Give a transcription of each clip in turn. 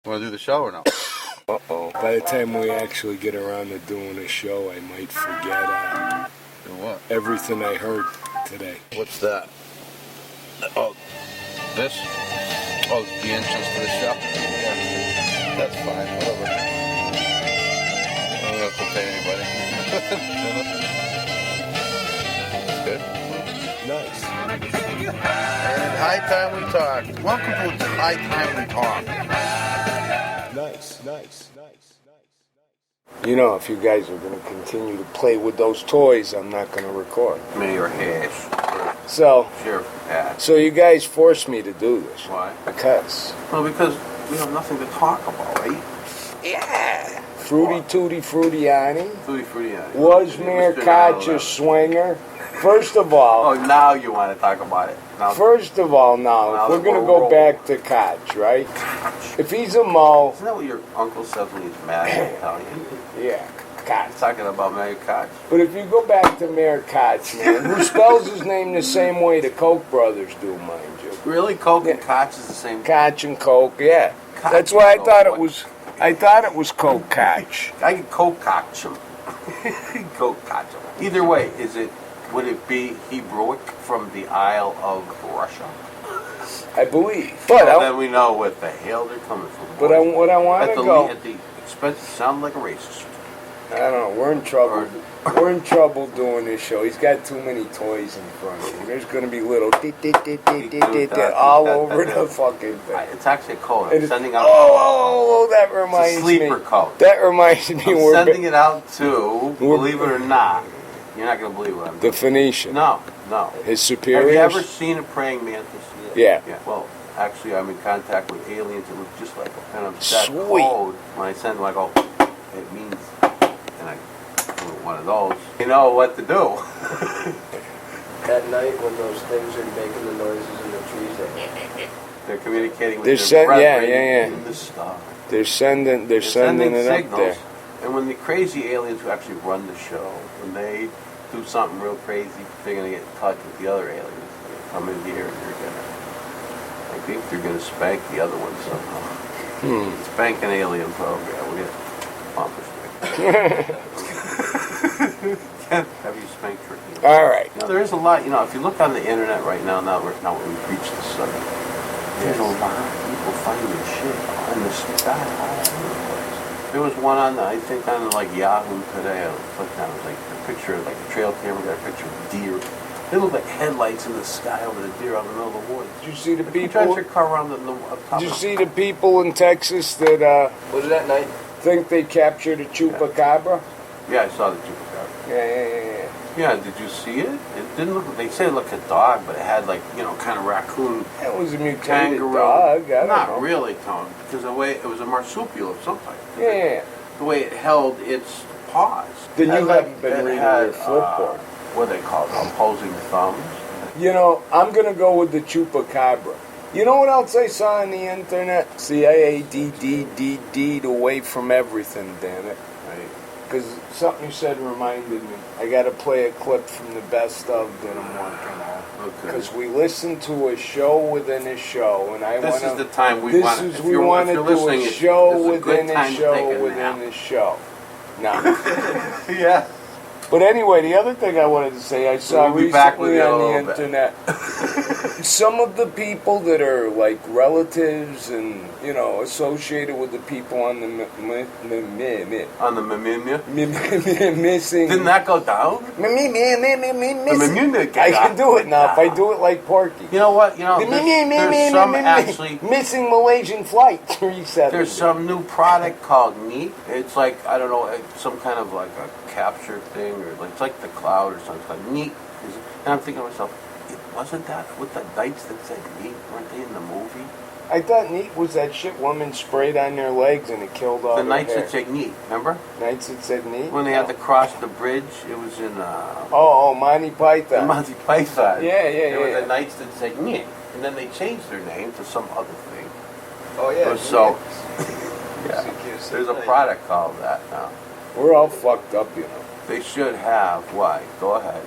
Want to do the show or no? Uh-oh. By the time we actually get around to doing a show, I might forget Do what? everything I heard today. What's that? Oh, this? Oh, the entrance to the show? Yeah. That's fine, whatever. I don't have to pay anybody. Good. Nice. And High Time We Talk. Welcome to High Time We Talk. Nice. You know, if you guys are going to continue to play with those toys, I'm not going to record. Me or hash. So, Sure. Yeah. so you guys forced me to do this. Why? Because. Well, because we have nothing to talk about, right? Yeah. Fruity Tooty Fruitiani. Fruity Fruity. Was Mayor Koch a swinger? First of all. Oh, now you want to talk about it. Now, First of all, now, if we're going to go back to Koch, right? If he's a mo. Isn't that what your uncle says when he's mad in Italian? Yeah, Koch. He's talking about Mayor Koch. But if you go back to Mayor Koch, man, who spells his name the same way the Koch brothers do, mind you. Really? Koch and Koch is the same? Koch and Koch, yeah. Koch That's why I and thought Koch. it was. I thought it was Koch. I can Koch him. Koch him. Either way, would it be Hebrewic from the Isle of Russia? I believe. But Well, then we know what the hell they're coming from. what I want to go. At the expense, sound like a racist. I don't know. We're in trouble. We're in trouble doing this show. He's got too many toys in front of him. There's going to be little all over the fucking thing. It's actually a code. It I'm is- sending out. Oh, that reminds It's a sleeper me. code. That reminds me. I'm sending it out to, believe it or not, you're not going to believe what I'm doing. The Phoenician. No. His Have superiors. you ever seen a praying mantis? Yeah. Well, actually, I'm in contact with aliens that look just like them. And I'm that Sweet. code. When I send them, I go, it means, and I do one of those. You know what to do. At night, when those things are making the noises in the trees, They're communicating with They're their yeah, brethren yeah. in the stars. They're sending it signals. up there. And when the crazy aliens who actually run the show, when they do something real crazy, they're going to get in touch with the other aliens. They come in here and I think they're going to spank the other one somehow. Spank an alien program. We're going to accomplish it. Have you spanked her? All right. There is a lot, if you look on the internet right now, now we've reached the subject, there's a lot of people finding shit in the sky all over the place. There was one on, I think on like Yahoo today, I clicked on it, was like a picture, like a trail camera got a picture of deer. They look like headlights in the sky over the deer out in the middle of the woods. Did you see the If you people? drive your car around Did you see the people in Texas that was it at night? think they captured a chupacabra? Yeah, I saw the chupacabra. Yeah. Yeah, did you see it? It didn't look, they say it looked like a dog, but it had like, kind of raccoon. That was a mutated Kangaroo. dog. I don't Not know. really, Tone, because the way it was a marsupial of some type. Yeah. The way it held its paws. Then It you had haven't been it reading had, your Flipboard. What do they call it? Opposing thumbs. I'm going to go with the chupacabra. You know what else I saw on the internet? CIADDD'd away from everything, damn it. Because something you said reminded me. I got to play a clip from the best of that I'm working on. Okay. Because we listened to a show within a show, and I want This to. is the time we This want. is If we you're, want if to you're do listening, a it's- show this is a good within a time to take show a within nap. a show. No. Yeah. But anyway, the other thing I wanted to say, I saw We'll be back with recently you in a on the little bit. internet, some of the people that are like relatives and, associated with the people on the On the Mimimia. missing. Didn't that go down? Missing. I can do it now if I do it like Porky. You know what? There's some actually. Missing Malaysian flight 370. There's some new product called Neat. It's like, I don't know, some kind of like a capture thing, or like, it's like the cloud or something. It's like Neat. And I'm thinking to myself, wasn't that with the knights that said Neat? Weren't they in the movie? I thought Neat was that shit woman sprayed on their legs and it killed all The their knights hair. that said Neat, remember? Knights that said Neat? When they had to cross the bridge, it was in Monty Python. Monty Python. Yeah. There were the knights that said Neat. And then they changed their name to some other thing. Oh yeah. So, yeah, there's a product called that now. We're all fucked up, They should have, why? Go ahead.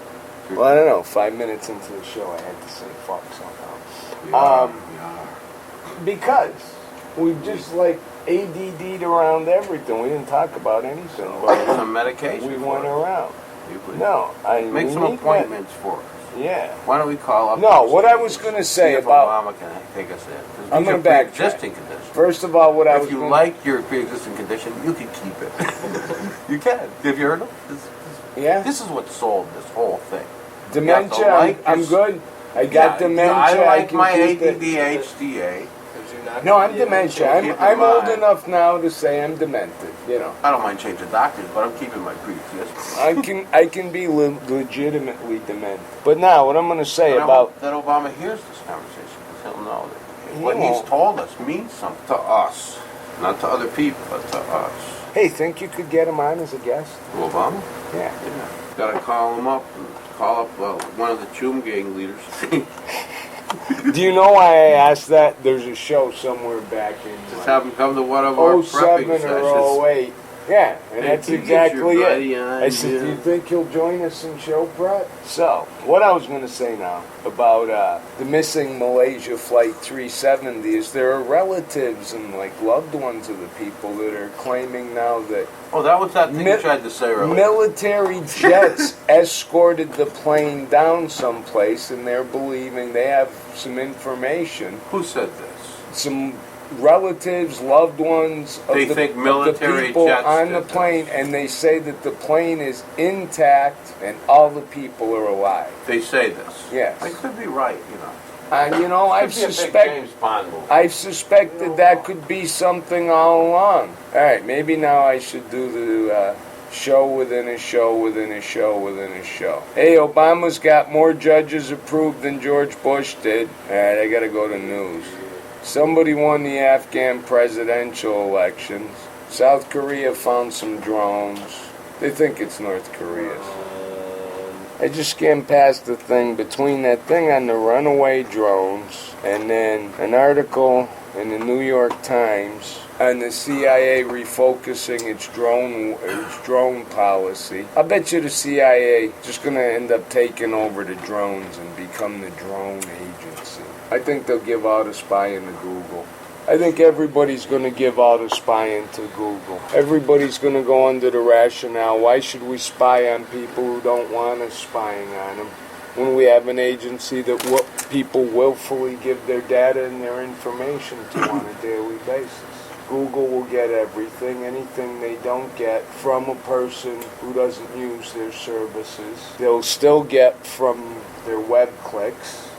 Well, I don't know. 5 minutes into the show, I had to say fuck somehow. We are. Because we've just like ADD'd around everything. We didn't talk about anything. But Some medication. we for went it. around. You please. No, Make we some need appointments for us. that. Yeah. Why don't we call up? No, and what see I was gonna say if about- Obama can take us in. 'Cause I'm these are gonna backtrack. pre-existing conditions. First of all, what I was If you gonna, like your pre-existing condition, you can keep it. You can. Have you heard of yeah, this is what sold this whole thing. dementia. like I'm your- good. I got dementia. I like can my keep it. ADD, HDA. Could you not No, I'm keep the dementia. image? Keep in I'm old mind. enough now to say I'm demented. You know, I don't mind changing doctors, but I'm keeping my pre-existing. I can be legitimately demented. But now, what I'm going to say But I about hope that Obama hears this conversation, because he'll know that He what he's won't. told us means something to us, not to other people, but to us. hey, think you could get him on as a guest? Who, Obama? Yeah. Yeah. Got to call him up and call up one of the Choom gang leaders. Do you know why I asked that? There's a show somewhere back in Just have him come to one of our 07 prepping sessions. or 08. Yeah, and Hey, that's can you get exactly your it. buddy on, I said, yeah. do you think he'll join us in show prep? So, what I was going to say now about the missing Malaysia Flight 370 is there are relatives and like loved ones of the people that are claiming now that Oh, that was that thing you tried to say earlier. military jets escorted the plane down someplace and they're believing they have some information. Who said this? Some relatives, loved ones of They the, think of the military people jets on the did plane, this. and they say that the plane is intact and all the people are alive. They say this. Yes. I could be right, you know. And you know, Could be a big James Bond movie. I've suspected that could be something all along. All right, maybe now I should do the show within a show within a show within a show. Hey, Obama's got more judges approved than George Bush did. All right, I gotta go to news. Somebody won the Afghan presidential elections. South Korea found some drones. They think it's North Korea's. I just skimmed past the thing between that thing on the runaway drones and then an article in the New York Times on the CIA refocusing its drone policy. I bet you the CIA just going to end up taking over the drones and become the drone agency. I think they'll give out a spying to Google. I think everybody's going to give out a spying to Google. Everybody's going to go under the rationale, why should we spy on people who don't want us spying on them? When we have an agency that people willfully give their data and their information to on a daily basis. Google will get everything, anything they don't get from a person who doesn't use their services. They'll still get from their web clicks.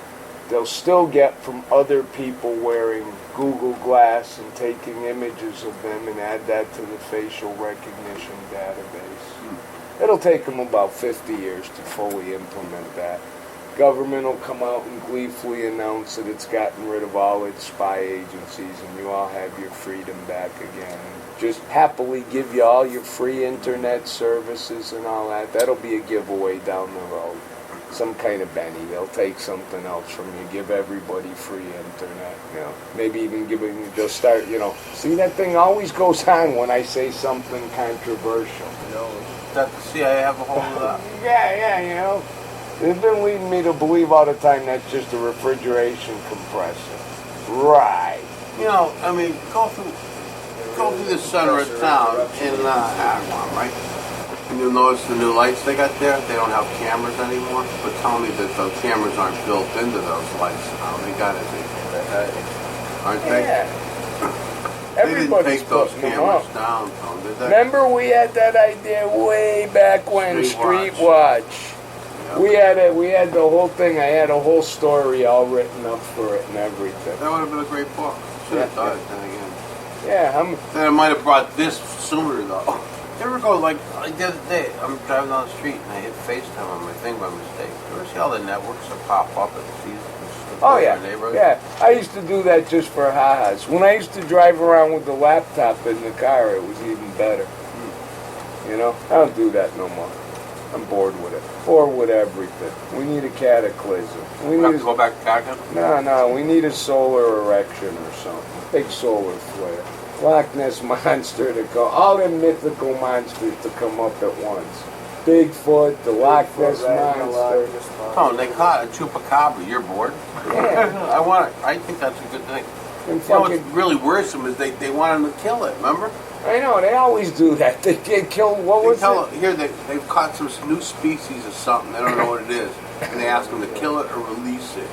They'll still get from other people wearing Google Glass and taking images of them and add that to the facial recognition database. It'll take them about 50 years to fully implement that. Government will come out and gleefully announce that it's gotten rid of all its spy agencies and you all have your freedom back again. And just happily give you all your free internet services and all that. That'll be a giveaway down the road. Some kind of Benny. They'll take something else from you, give everybody free internet, you know. Maybe even just start, you know. See, that thing always goes on when I say something controversial. You know, that the CIA have a hold of that? Yeah, you know. They've been leading me to believe all the time that's just a refrigeration compressor. Right. You know, I mean, go through the center of town in Agawam, right? And you'll notice the new lights they got there, they don't have cameras anymore. But tell me that those cameras aren't built into those lights now. They got it, aren't they? Yeah. They didn't Everybody's take those putting them cameras up. down, Tom, did they? Remember we had that idea way back when, Street Street Watch. Yeah. We had the whole thing. I had a whole story all written up for it and everything. That would have been a great book. Should have done it then again. Yeah, Then I might have brought this sooner though. You ever go like the other day, I'm driving down the street and I hit FaceTime on my thing by mistake. You ever see all the networks that pop up at the Oh yeah, neighborhood? yeah. I used to do that just for ha-has. When I used to drive around with the laptop in the car, it was even better. You know, I don't do that no more. I'm bored with it. Bored with everything. We need a cataclysm. We We have need to go back to Cactus? no. We need a solar erection or something. Big solar flare. Loch Ness monster to go. All them mythical monsters to come up at once. Bigfoot, the Loch Ness monster. Oh, they caught a chupacabra. You're bored? Yeah. I think that's a good thing. And You know what's fucking, really worrisome is they want him to kill it, remember? I know, they always do that. They get killed, what was it? Here, they've caught some new species of something, they don't know what it is. And they ask them to kill it or release it.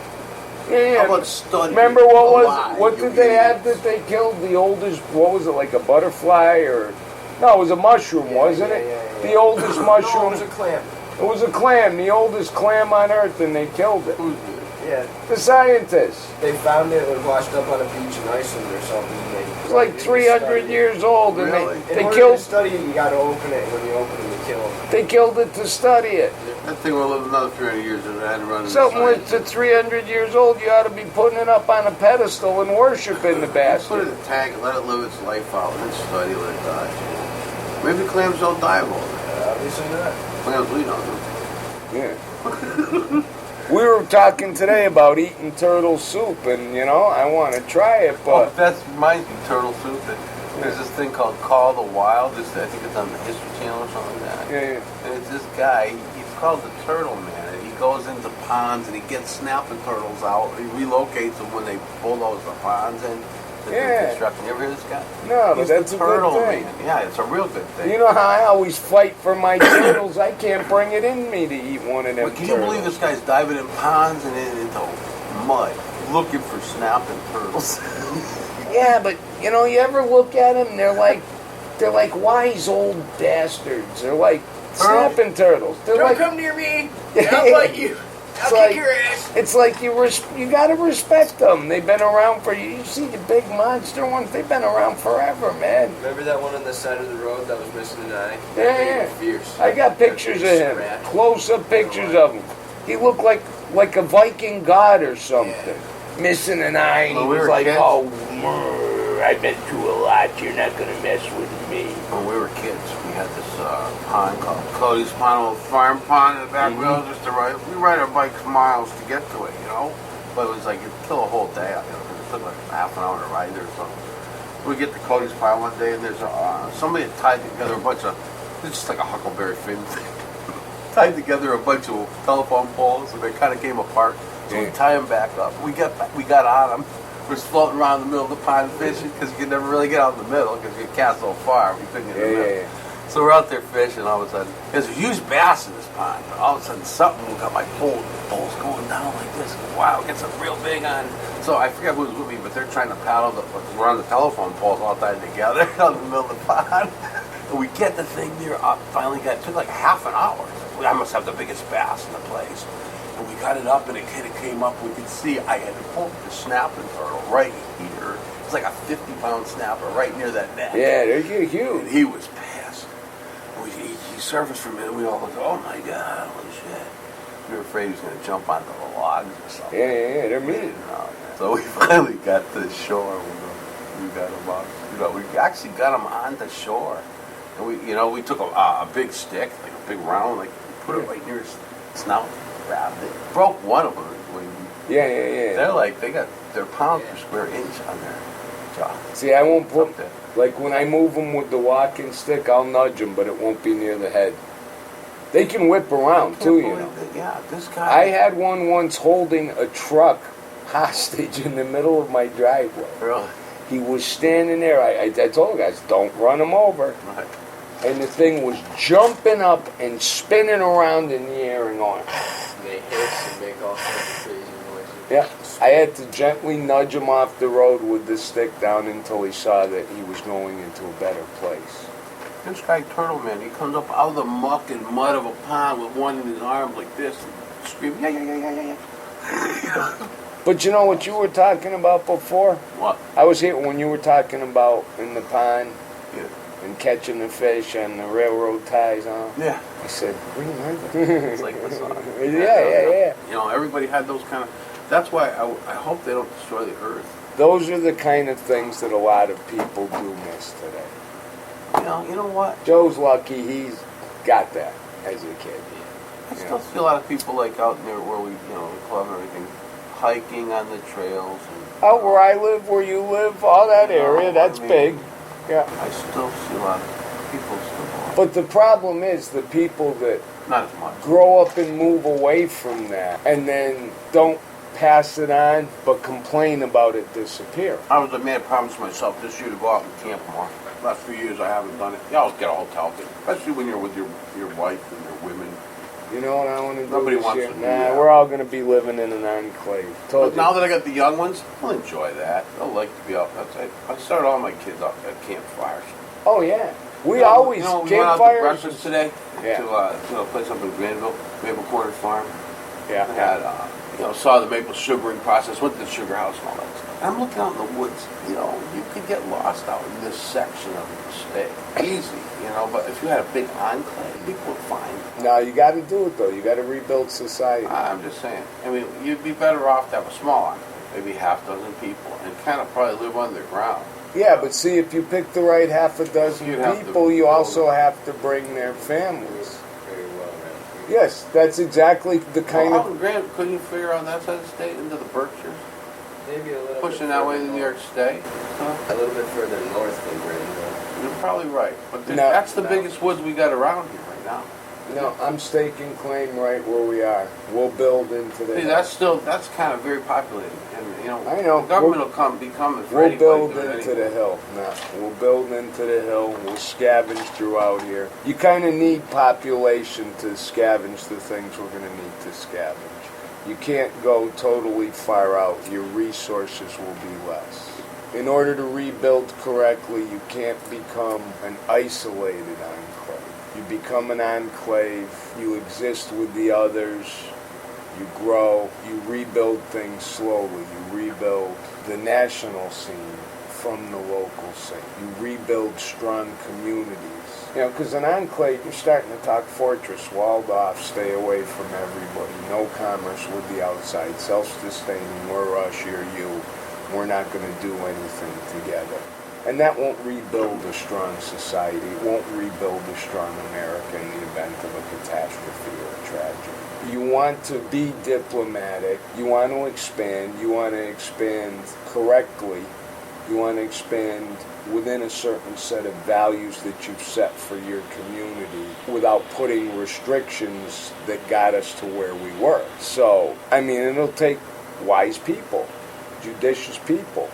Yeah, How about study remember it what alive, did you they have idiots? that they killed the oldest, what was it, like a butterfly or, no, it was a mushroom, wasn't it? Yeah. The oldest No, mushroom. it was a clam. It was a clam, the oldest clam on Earth, and they killed it. Who's it? Yeah, The scientists. they found it. It was washed up on a beach in Iceland or something. And they, It was like 300 years old, and Really? they In order killed. to study it, you got to open it. When you open it, you kill it. They killed it to study it. That thing will live another 300 years and it had to run into Something science. that's 300 years old, you ought to be putting it up on a pedestal and worshiping the Put it bastard. in a tank and let it live its life out and then study, let it die. Maybe clams don't die of all that. Obviously not. Clams we don't. Yeah. We were talking today about eating turtle soup, and I want to try it, Oh, but that reminds me, turtle soup. There's this thing called Call the Wild. I think it's on the History Channel or something like that. yeah, And it's this guy, he's called the Turtle Man, and he goes into ponds and he gets snapping turtles out. He relocates them when they bulldoze the ponds in. Yeah. Construction. You ever hear this guy? no, but He's that's the a Turtle good thing. Man. Yeah, it's a real good thing. You know how I always fight for my turtles? I can't bring it in me to eat one of them But can you believe turtles. this guy's diving in ponds and into mud looking for snapping turtles? Yeah, but you ever look at them? They're like wise old bastards. They're like snapping turtles. They're Don't like come near me. I'll bite you. I'll like- kick your ass. it's like you gotta respect them. They've been around for you. See the big monster ones? They've been around forever, man. Remember that one on the side of the road that was missing an eye? Yeah, That thing yeah. was fierce. I got pictures of him, Scratch. close-up pictures of him. He looked like a Viking god or something. Missing an eye, and When he we was were like, kids- "Oh, I've been through a lot. You're not gonna mess with me." When we were kids, we had this pond called Cody's Pond, a little farm pond in the back. Just to ride. We ride our bikes miles to get to it, But it was like it'd kill a whole day, 'cause it took like half an hour to ride there or something. We get to Cody's Pond one day, and there's somebody had tied together a bunch of. It's just like a Huckleberry Finn thing. Tied together a bunch of telephone poles, and they kind of came apart. So we Yeah. tie them back up. We got on them. We're floating around in the middle of the pond fishing because you could never really get out in the middle because you cast so far. We couldn't get in the middle. Yeah. So we're out there fishing. All of a sudden, there's a huge bass in this pond. All of a sudden, something got my pole's going down like this. Wow, it gets a real big on. So I forget who was with me, but they're trying to paddle because we're on the telephone poles all tied together out in the middle of the pond. And we get the thing near up. Finally got it took like half an hour. I must have the biggest bass in the place. And we got it up, and it kind of came up. We could see I had to pull the snapping turtle right here. It's like a 50-pound snapper right near that neck. Yeah, they're And huge. he was pissed. He surfaced for a minute. We all looked, oh my God, holy shit. We were afraid he was going to jump onto the logs or something. Yeah, they're We mean. didn't know. So we finally got to the shore. We got him on. We actually got him on the shore. And we took a big stick, like a big round, like put it right near his snout, grabbed it, broke one of them. Yeah. They're pounds per square inch on their jaw. See, I won't put, Something. like when I move them with the walking stick, I'll nudge them, but it won't be near the head. They can whip around too, Yeah, this guy. I had one once holding a truck hostage in the middle of my driveway. Really? He was standing there. I told the guys, don't run him over. Right. And the thing was jumping up and spinning around in the air and going, They hiss and make all sorts of crazy noises. yeah. I had to gently nudge him off the road with the stick down until he saw that he was going into a better place. This guy, Turtle Man, he comes up out of the muck and mud of a pond with one in his arms like this and screaming, yeah. But you know what you were talking about before? What? I was here when you were talking about in the pond Yeah. and catching the fish and the railroad ties on. Yeah. I said, Green River. It's like the song. Yeah. Everybody had those kind of. That's why I hope they don't destroy the earth. Those are the kind of things that a lot of people do miss today. You know what? Joe's lucky he's got that as a kid. I still see a lot of people like out there where we, the club and everything, hiking on the trails. And, Out where I live, where you live, all that area, that's big. Yeah. I still see a lot of people still. But the problem is the people that Not as much. grow up and move away from that and then don't pass it on, but complain about it disappearing. I was a man promised myself this year to go out and camp more. Last few years I haven't done it. You always get a hotel thing, especially when you're with your wife and your women. You know what I want to do Nobody this wants year? to do Nah, that. we're all going to be living in an enclave. Told But you. now that I got the young ones, I'll enjoy that. They'll like to be out. I started all my kids out at campfires. Oh, yeah. We You know, always, we went out to campfires. breakfast today Yeah. to a place up in Granville, Maple Corners Farm. Yeah. Had saw the maple sugaring process, went to the sugar house and all that stuff. I'm looking out in the woods. You could get lost out in this section of the state, easy. But if you had a big enclave, people would find you. No, you got to do it though. You got to rebuild society. I'm just saying. I mean, you'd be better off to have a small enclave, maybe half dozen people, and kind of probably live underground. Yeah, but see, if you pick the right half a dozen You'd have to people, you build- also have to bring their families. Very well, man. Yes, that's exactly the kind Well, of. out in Grant, couldn't you figure out that side of the state into the Berkshires? Maybe a little Pushing bit that way further to New York north. State? A little bit further north than Greenville. You're probably right. But No. that's the biggest woods we got around here right now. No, I'm staking claim right where we are. We'll build into the. See, that's kind of very populated. And, I know. the government will be coming for We'll anybody build to do it into anyway. the hill. No, we'll build into the hill. We'll scavenge throughout here. You kind of need population to scavenge the things we're going to need to scavenge. You can't go totally far out. Your resources will be less. In order to rebuild correctly, you can't become an isolated enclave. You become an enclave. You exist with the others. You grow, you rebuild things slowly. You rebuild the national scene from the local scene. You rebuild strong communities. Because an enclave, you're starting to talk fortress, walled off, stay away from everybody, no commerce with the outside, self-sustaining, we're us, you're you. We're not going to do anything together. And that won't rebuild a strong society. It won't rebuild a strong America in the event of a catastrophe or a tragedy. You want to be diplomatic. You want to expand. You want to expand correctly. You want to expand within a certain set of values that you've set for your community without putting restrictions that got us to where we were. So, it'll take wise people, judicious people.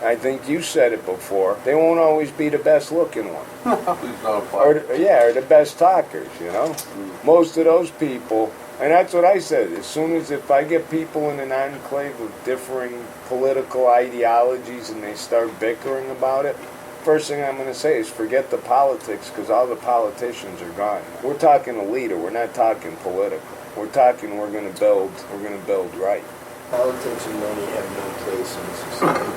I think you said it before. They won't always be the best looking one. Please don't apply. Or the best talkers, Most of those people, and that's what I said, if I get people in an enclave of differing political ideologies and they start bickering about it, first thing I'm going to say is forget the politics, because all the politicians are gone. We're talking a leader, we're not talking political. We're talking we're going to build right. Politics and money have no place in society.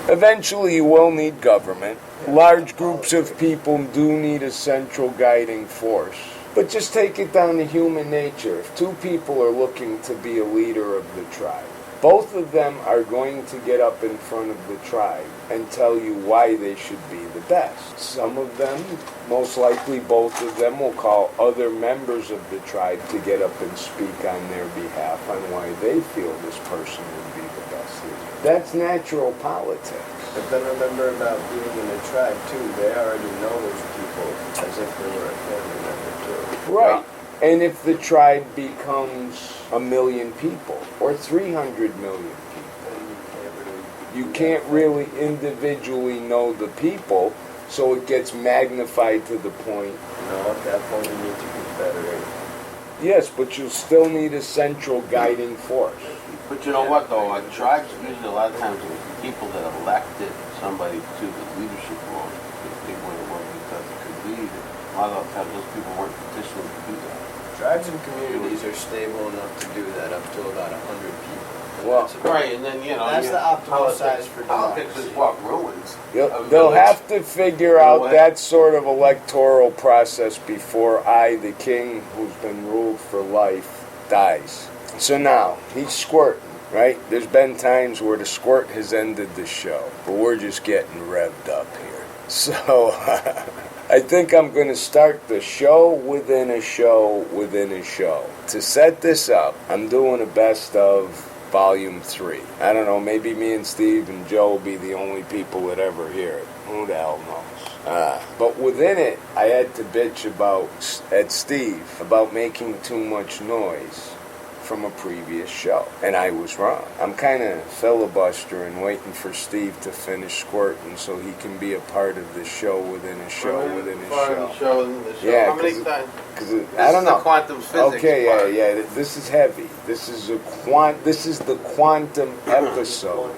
Eventually you will need government. Large groups of people do need a central guiding force. But just take it down to human nature. If two people are looking to be a leader of the tribe, both of them are going to get up in front of the tribe and tell you why they should be the best. Some of them, most likely both of them, will call other members of the tribe to get up and speak on their behalf on why they feel this person would be the best leader. That's natural politics. But then remember about being in a tribe too. They already know those people as if they were a family member too. Right. And if the tribe becomes 1 million people or 300 million people, you can't really individually know the people, so it gets magnified to the point. No, at that point you need to confederate. Yes, but you still need a central guiding force. But you know what, though? Like tribes, usually a lot of times it was the people that elected somebody to the leadership role. People that were because it could lead. A lot of times those people weren't petitioning to do that. Tribes and communities are stable enough to do that up to about 100 people. And Well, that's about- Right, and then, That's the optimal size for politics is democracy. what ruins. They'll have to figure out that sort of electoral process before I, the king who's been ruled for life, dies. So now, he's squirting, right? There's been times where the squirt has ended the show, but we're just getting revved up here. So, I think I'm going to start the show within a show within a show. To set this up, I'm doing a best of Volume 3. I don't know, maybe me and Steve and Joe will be the only people that ever hear it. Who the hell knows? But within it, I had to bitch at Steve about making too much noise from a previous show. And I was wrong. I'm kind of filibustering, waiting for Steve to finish squirting so he can be a part of the show within a show within a show. Yeah, how many times? Because I don't know. The quantum physics. Okay, part. yeah. This is heavy. This is the quantum episode.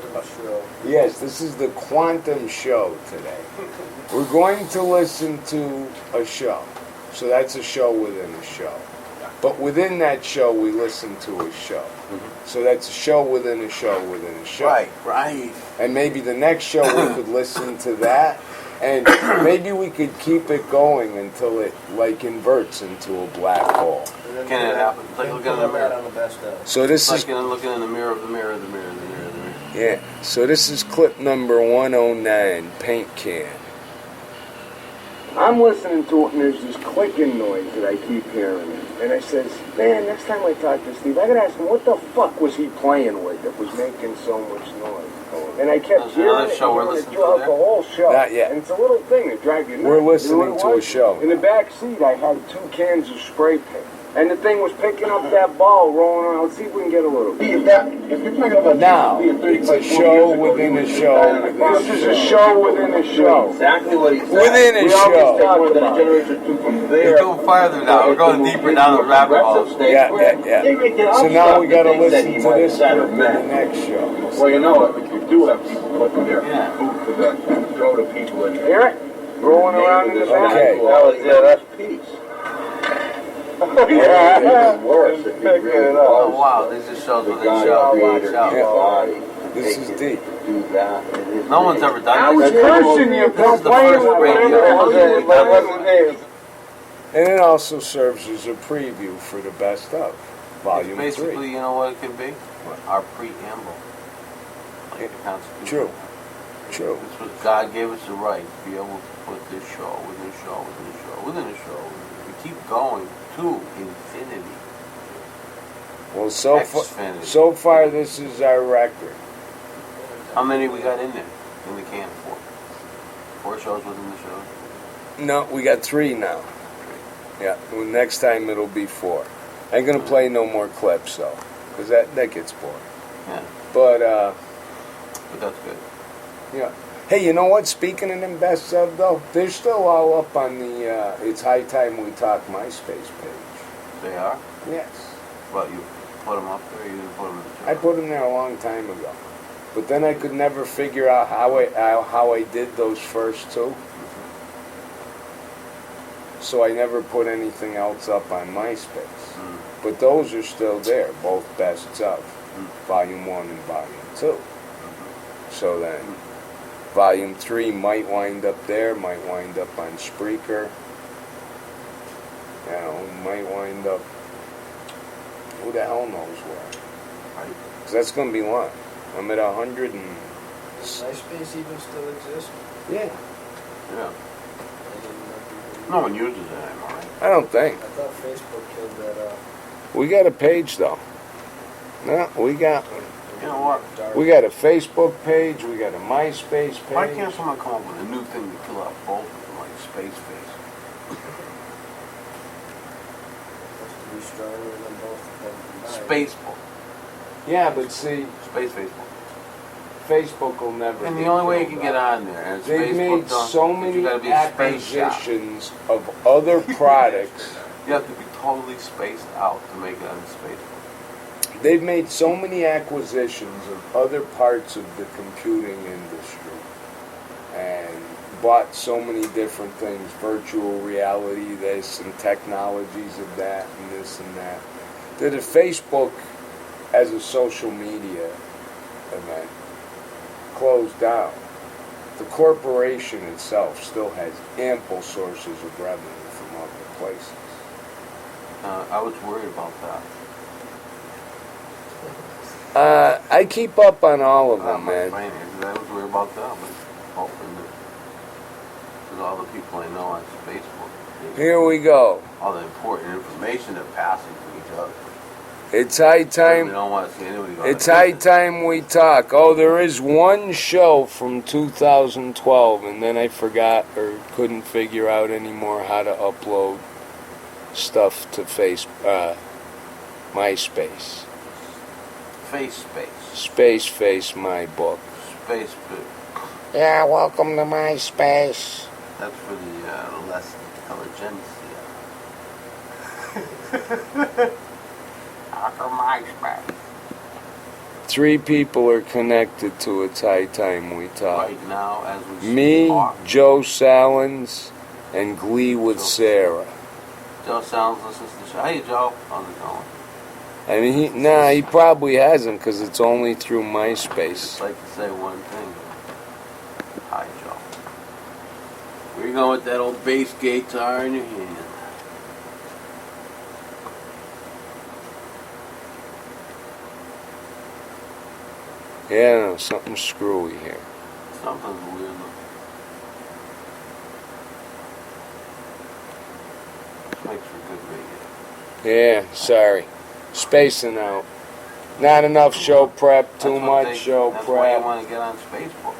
Yes, this is the quantum show today. We're going to listen to a show. So that's a show within a show. But within that show, we listen to a show. Mm-hmm. So that's a show within a show within a show. Right. And maybe the next show we could listen to that. And maybe we could keep it going until it like inverts into a black hole. Can it happen? Like looking in the mirror. So this like is looking in the mirror of the mirror. Yeah. So this is clip number 109, paint can. I'm listening to it and there's this clicking noise that I keep hearing. And I says, man, next time I talk to Steve, I gotta ask him what the fuck was he playing with that was making so much noise. And I kept hearing it throughout the whole show. Not yet. And it's a little thing that drives you nuts. We're listening to a show. In the back seat, I had 2 cans of spray paint. And the thing was picking up that ball, rolling around. Let's see if we can get a little. Now, it's a show within a show. This is a show within a show. Exactly what he said. Within a show. We're going farther now. We're going deeper down the rabbit hole. Yeah. So now we got to listen to this clip in the next show. Well, you know it. You do have people putting their food to the go to people in there. Hear it? Rolling around in the back. Okay. Well, yeah, that's peace. Yeah. Worse if you really Oh wow, this just shows what they show. This is deep. Do that. No one's ever done I was this. cursing you, This is the complaining first radio. And it also serves as a preview for the best of Volume 3. Basically, you know what it could be? Our preamble. Like the Constitution. True. This was God gave us the right to be able to put this show within a show within a show within a show. We keep going to infinity. Well, so far this is our record. How many we got in there? In the can? 4 shows within the show? No, we got 3 now. Yeah, well, next time it'll be 4. I ain't gonna play no more clips though, because that gets boring. Yeah. But that's good. Yeah. Hey, you know what? Speaking of them best of though, they're still all up on the It's High Time We Talk MySpace page. They are? Yes. Well, you put them up there, or you didn't put them in the show? I put them there a long time ago. But then I could never figure out how I did those first 2. So I never put anything else up on MySpace. But those are still there, both bests of, Volume 1 and Volume 2. So then, Volume 3 might wind up there, might wind up on Spreaker. You know, might wind up, who the hell knows where. Because that's going to be long. I'm at 100 and... Does MySpace even still exist? Yeah. No one uses it anymore, right? I don't think. I thought Facebook killed that off. We got a page though. No, we got You know what? a Facebook page, we got a MySpace page. Why can't someone come up with a new thing to kill out both of them, like Space Face? Has to be stronger than both of them combined. Spacebook. Yeah, but see, Space Facebook. Facebook will never. And be the only way you killed can get out. on there, and it's They've Facebook made done, so but many you gotta be a space shop. acquisitions of other products. You have to be totally spaced out to make it on the Facebook. They've made so many acquisitions of other parts of the computing industry and bought so many different things, virtual reality, this, and technologies of that, and this and that, that if Facebook as a social media event closed down, the corporation itself still has ample sources of revenue from other places. I was worried about that. I keep up on all of them, man. I was worried about that. I was hoping that, because all the people I know on Facebook, Here we go. all the important information they're passing to each other. It's high We time. don't want to see anybody go It's high time we talk. Oh, there is one show from 2012, and then I forgot or couldn't figure out anymore how to upload stuff to MySpace. Face space. Space Face, my book. Space. Yeah, welcome to MySpace. That's for the less intelligentsia. After MySpace. 3 people are connected to It's High Time We Talk. Right now, as we Me, talk. Joe Salins, and Glee with Sarah. Joe Sounds listens to the show. Hey, Joe. How's it going? I mean, he probably hasn't, because it's only through MySpace. Just like to say one thing. Hi, Joe. Where you going with that old bass guitar in your hand? Yeah, no, something screwy here. Something's weird. Makes for good radio. Yeah, sorry. Spacing out. Not enough show prep, too much show That's why you prep. want to get on Facebook.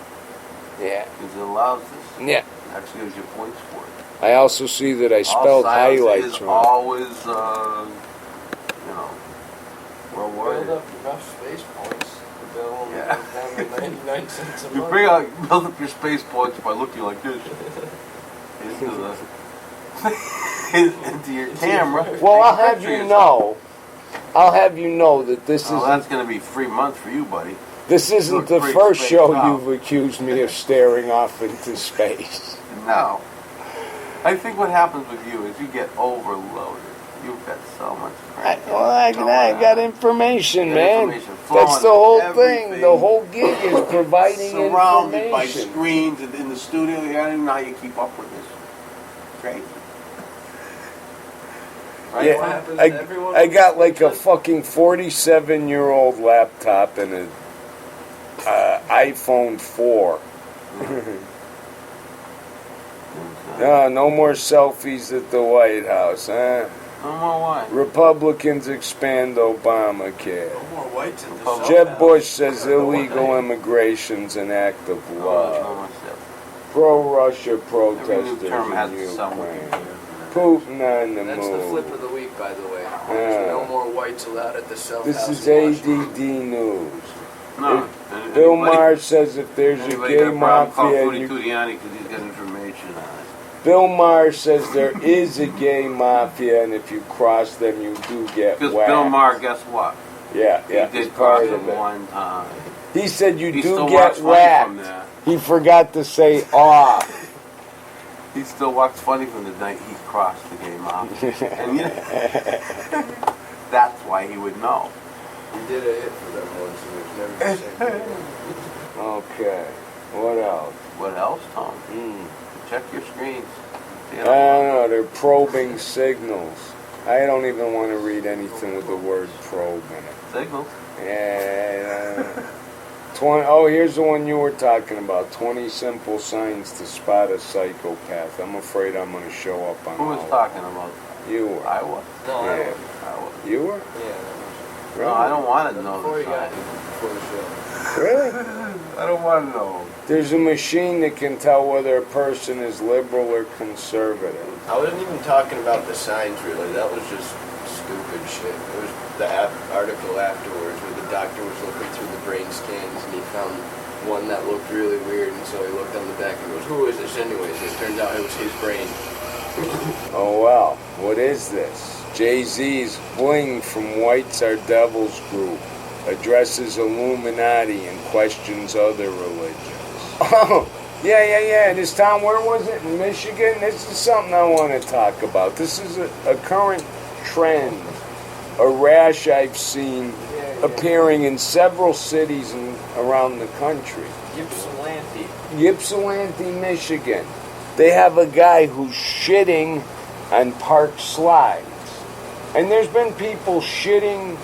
Yeah. Because it allows this. Yeah. Actually gives you points for it. I also see that I All spelled silence highlights is wrong. always, well Build worded. up enough space points to build Yeah. down to 99 cents a You month. build up your space points by looking like this into the into your camera. Well, I'll have you know that this Oh, isn't that's going to be free month for you, buddy. this isn't Look the pretty first spaced show out. you've accused me of staring off into space. No. I think what happens with you is you get overloaded. You've got so much crap. I got information, Got man. information flowing, That's the whole everything. thing. The whole gig is providing Surrounded by information. screens and in the studio. I don't even know how you keep up with this. Crazy. Right? Yeah, What happens to everyone I on got the like a station? fucking 47-year-old laptop and a iPhone 4. No more selfies at the White House, huh? No more what? Republicans expand Obamacare. No more whites in the Republic. South Jeb Bush House. says illegal immigration's an act of No love. more stuff. Pro-Russia Every protesters new term has in someone. Ukraine. Putin on the That's the flip move. of the week, by the way. Yeah. There's no more whites allowed at the South This House is in Washington. ADD News. No. Bill Maher says if there's a Anybody gay got a problem, call mafia, Footy you Tudiani because he's got information on it. Bill Maher says there is a gay mafia, and if you cross them, you do get Because whacked. Bill Maher, guess what? yeah, He he's did part cross of him it. one time. He said you He do still get walks funny whacked. from there. He forgot to say off. He still walks funny from the night he crossed the gay mafia. And that's why he would know. He did a hit for them once, and it was never the same. Okay, what else? What else, Tom? Hmm. Check your screens. See I don't know, they're probing signals. I don't even want to read anything with the word probe in it. Signals. Yeah. 20. Oh, here's the one you were talking about. 20 simple signs to spot a psychopath. I'm afraid I'm going to show up on Who was all of talking about? them. You were. I was. No, Yeah. I was. You were? Yeah, No, I don't want to that was know before the you got signs. here, before the show. Really? I don't want to know. There's a machine that can tell whether a person is liberal or conservative. I wasn't even talking about the signs, really. That was just stupid shit. It was the article afterwards where the doctor was looking through the brain scans and he found one that looked really weird, and so he looked on the back and goes, "Who is this anyways?" And it turned out it was his brain. Oh well, what is this? Jay-Z's Bling from Whites Are Devils group addresses Illuminati and questions other religions. Oh, yeah. This town, where was it? In Michigan? This is something I want to talk about. This is a current trend, a rash I've seen appearing in several cities around the country. Ypsilanti, Michigan. They have a guy who's shitting on park slides. And there's been people shitting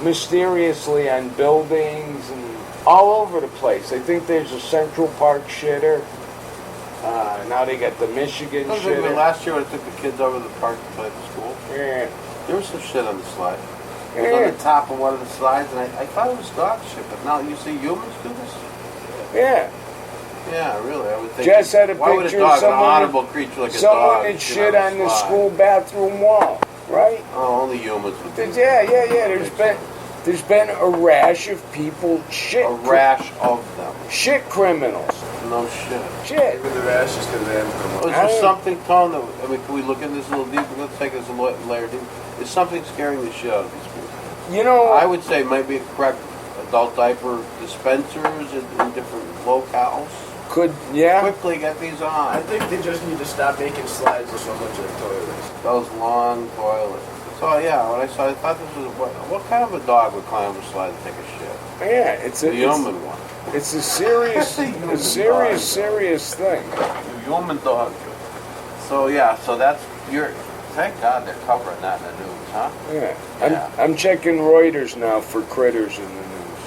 mysteriously on buildings and all over the place. I think there's a Central Park shitter. Now they got the Michigan shitter. Last year when I took the kids over to the park to play at the school, Yeah. there was some shit on the slide. It was on the top of one of the slides, and I thought it was dog shit, but now you see humans do this? Yeah. Yeah, really, I would think. Jess had a why would a picture of of an someone, honorable creature like a someone dog that shit shit on the slide? school bathroom wall. right? Oh, only humans would do Yeah. There's been a rash of people, a rash of them. shit criminals. No shit. Shit. Maybe the rash is because they haven't been Is watching. there something, Tom, that, I mean, can we look in this a little deeper? Let's take this a layer deeper. Is something scaring the shit out of these people? You know, I would say maybe correct adult diaper dispensers in different locales. yeah. Quickly get these I on. think they just need to stop making slides with so much of the toilets. Those long toilets. So yeah, when I saw it, I thought this was what kind of a dog would climb a slide and take a shit? Yeah, it's a The human one. it's a serious, Human a serious, dog. serious thing. The human dog. So yeah, so that's thank God they're covering that in the news, huh? Yeah. Yeah. I'm checking Reuters now for critters in the news.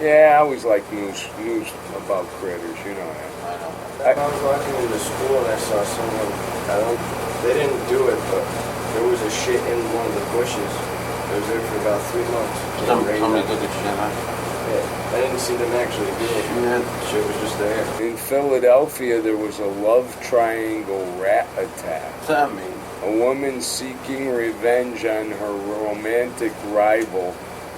Yeah, I always like news about critters, you know that. I know. I was walking into school and I saw someone, they didn't do it, but there was a shit in one of the bushes. It was there for about 3 months. Somebody took a shit on. Yeah, I didn't see them actually do it. Yeah. Shit was just there. In Philadelphia, there was a love triangle rat attack. What's that mean? A woman seeking revenge on her romantic rival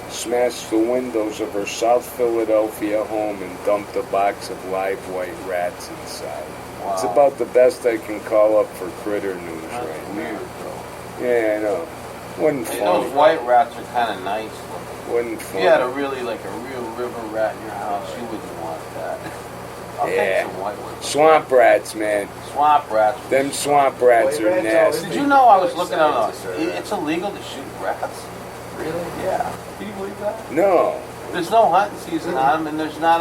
smashed the windows of her South Philadelphia home and dumped a box of live white rats inside. Wow. It's about the best I can call up for critter news That's right weird, now. though. Yeah, I know. Wasn't Hey, fun. those white rats are kind of nice looking. Wasn't If fun. you had a really, like a real river rat in your house, you wouldn't want that. I'll Yeah. take some white ones. Swamp rats, man. Swamp rats. Them swamp rats White are rats nasty. Did you know I was looking at Scientists are, it's illegal to shoot rats? Really? Yeah. Can you believe that? No. There's no hunting season on them, and there's not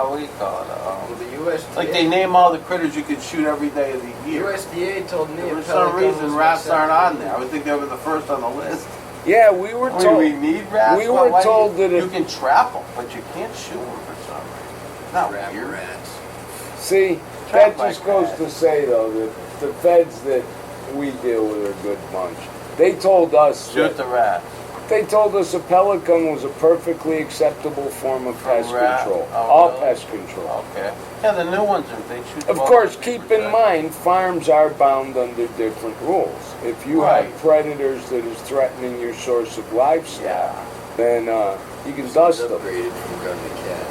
what do you call it? Well, the USDA, Like they name all the critters you can shoot every day of the year. USDA told me For a some pelican was reason, my rats second aren't on favorite. there. I would think they were the first on the list. Yeah, we were Do told. we need rats? we Well, were why do told that you it- can trap them, but you can't shoot them for some reason. Not Trap weird. rats. See, Trap that just like goes rats. to say, though, that the feds that we deal with are a good bunch. They told us Shoot that, the rats. they told us a pelican was a perfectly acceptable form of pest rat? control. Oh, All really? pest control. Okay. Yeah, the new ones are they shoot. Of them course, all. keep in mind, farms are bound under different rules. If you Right. have predators that is threatening your source of livestock, Yeah. then you can It's dust them. upgraded from gun to cat.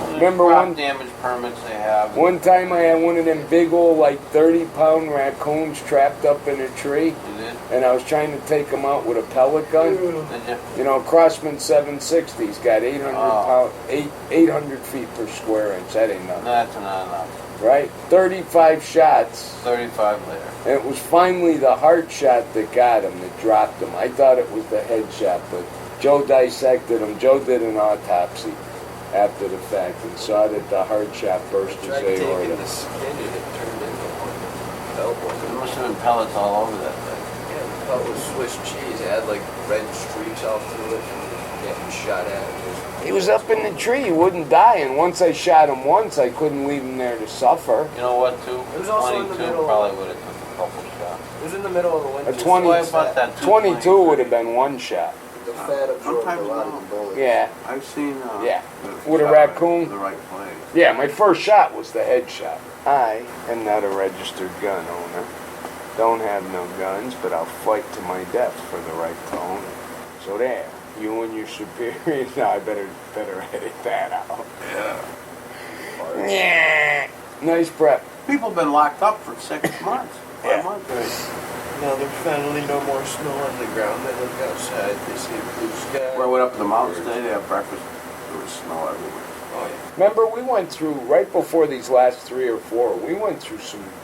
Well, Remember crop one- damage permits they have. One time I had one of them big old, like 30-pound raccoons trapped up in a tree, You did? and I was trying to take them out with a pellet gun. Did you? You know, Crossman 760's got 800 feet per square inch. That ain't nothing, That's not enough. right? 35 shots, 35 later. and it was finally the heart shot that got him, that dropped him. I thought it was the head shot, but Joe dissected him. Joe did an autopsy after the fact and saw that the heart shot burst his Tried taking aorta. the skin and it turned into one. There Elbow. must have been pellets all over that thing. Yeah, the pelt was Swiss cheese. It had like red streaks all through it from getting shot at. He was up in the tree. He wouldn't die. And once I shot him once, I couldn't leave him there to suffer. You know what, too? It was also in the 22 middle. probably would have took a couple shots. It was in the middle of the winter. A 20 Why about that 22 would have been one shot. The fat absorbed a Sometimes lot no. of the bullets. Yeah. I've seen. Yeah. the With a shot raccoon? The right place. Yeah, my first shot was the head shot. I am not a registered gun owner. Don't have no guns, but I'll fight to my death for the right to own it. So there, you and your superior. No, I better edit that out. Yeah. Nice prep. People have been locked up for 6 months. 5 Yeah. months. Now there's finally no more snow on the ground. They look outside, they see a blue sky. Where I went up to the mountains today, they have breakfast. There was snow everywhere. Oh, yeah. Remember, we went through, right before these last 3 or 4, we went through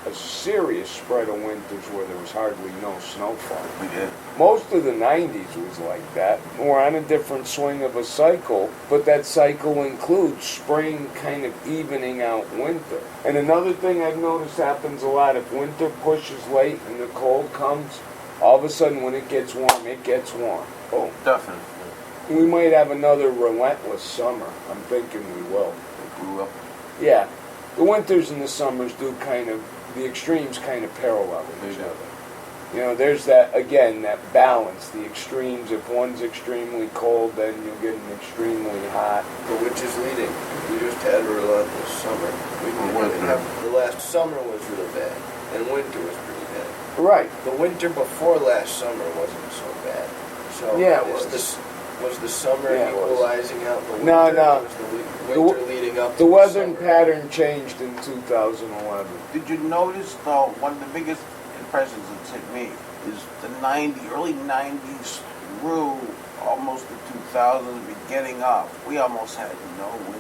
a serious spread of winters where there was hardly no snowfall. We did. Most of the 90s was like that. We're on a different swing of a cycle, but that cycle includes spring kind of evening out winter. And another thing I've noticed happens a lot, if winter pushes late and the cold comes, all of a sudden when it gets warm, it gets warm. Boom. Definitely. We might have another relentless summer. I'm thinking we will. They grew up. Yeah. The winters and the summers do kind of, the extremes kind of parallel They each do. other. You know, there's that, again, that balance, the extremes. If one's extremely cold, then you'll get an extremely hot. But which is leading? We just had a relentless summer. We didn't really have, the last summer was really bad. and winter was pretty bad. Right. The winter before last summer wasn't so bad. So Yeah, it is was. was the summer Yeah, it was. equalizing out the winter? No, no. Was the winter leading up to The weather summer? pattern changed in 2011. Did you notice though, one of the biggest impressions that's hit me is the early 90s through almost the 2000s, beginning up, we almost had no winter.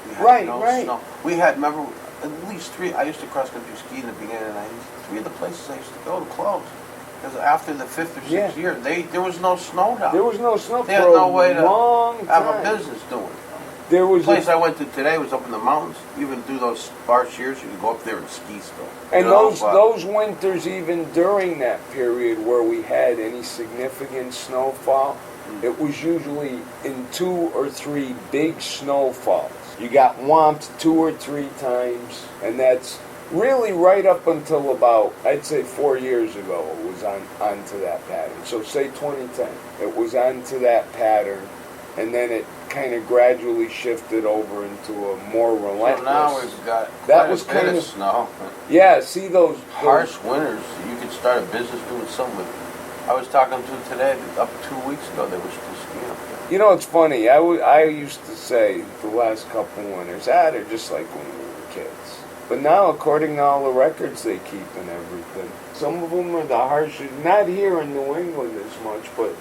We had Right, no right. snow. We had, remember, at least three, I used to cross-country ski in the beginning of the 90s. Three of the places I used to go to closed. Because after the fifth or sixth year, there was no snow down. There was no snow They had for no a way to long have time. a business doing it. There The was place a, I went to today was up in the mountains. Even through those sparse years, you could go up there and ski still. and You know, those winters, even during that period where we had any significant snowfall, it was usually in 2 or 3 big snowfalls. You got whomped 2 or 3 times, and that's really right up until about, I'd say 4 years ago, it was onto that pattern. So say 2010, it was onto that pattern, and then it kind of gradually shifted over into a more relentless. So now we've got That quite was a bit kind of of- snow. Yeah, see those Harsh winters. You could start a business doing something with. I was talking to today, up 2 weeks ago, they were still skiing up there. You know, it's funny. I used to say the last couple winters, they're just like when we were kids. But now, according to all the records they keep and everything, some of them are the harshest. Not here in New England as much, but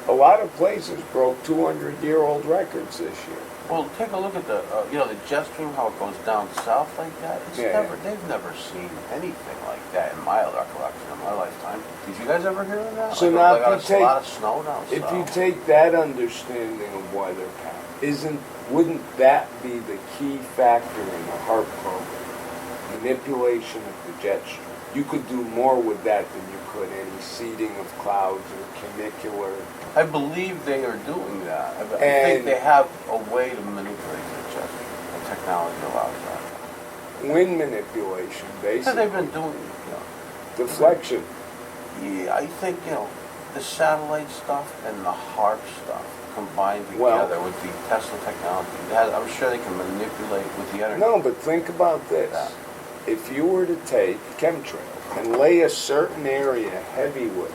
a lot of places broke 200-year-old records this year. Well, take a look at the jet stream, how it goes down south like that. It's Yeah, they've never seen anything like that in my recollection of my lifetime. Did you guys ever hear of that? So like, now like if you a lot take- of snow down If south. you take that understanding of weather pattern, wouldn't that be the key factor in the HARP program? Manipulation of the jet stream. You could do more with that than you could any seeding of clouds or canicular. I believe they are doing that. I And- think they have a way to manipulate the jet stream. The technology allows that. Wind manipulation, So basically. they've been doing, Deflection. yeah, I think, the satellite stuff and the HARP stuff combined Well- together with the Tesla technology. I'm sure they can manipulate with the energy. No, but think about this. If you were to take chemtrails and lay a certain area heavy with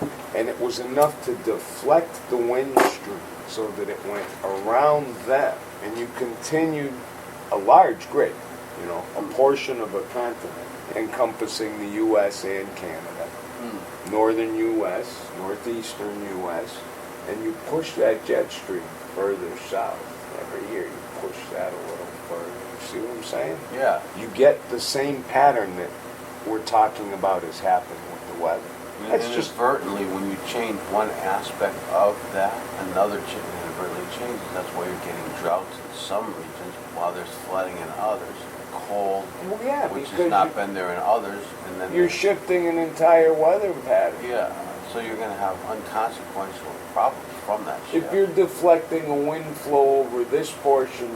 them, and it was enough to deflect the wind stream so that it went around them, and you continued a large grid, a portion of a continent encompassing the U.S. and Canada, northern U.S., northeastern U.S., and you push that jet stream further south. Every year you push that a little further. You see what I'm saying? Yeah. You get the same pattern that we're talking about has happened with the weather. That's And just inadvertently, when you change one aspect of that, another inadvertently changes. That's why you're getting droughts in some regions while there's flooding in others, cold, well, yeah, which has because not been there in others, and then you're shifting an entire weather pattern. yeah. So you're going to have unconsequential problems from that shift. If you're deflecting a wind flow over this portion,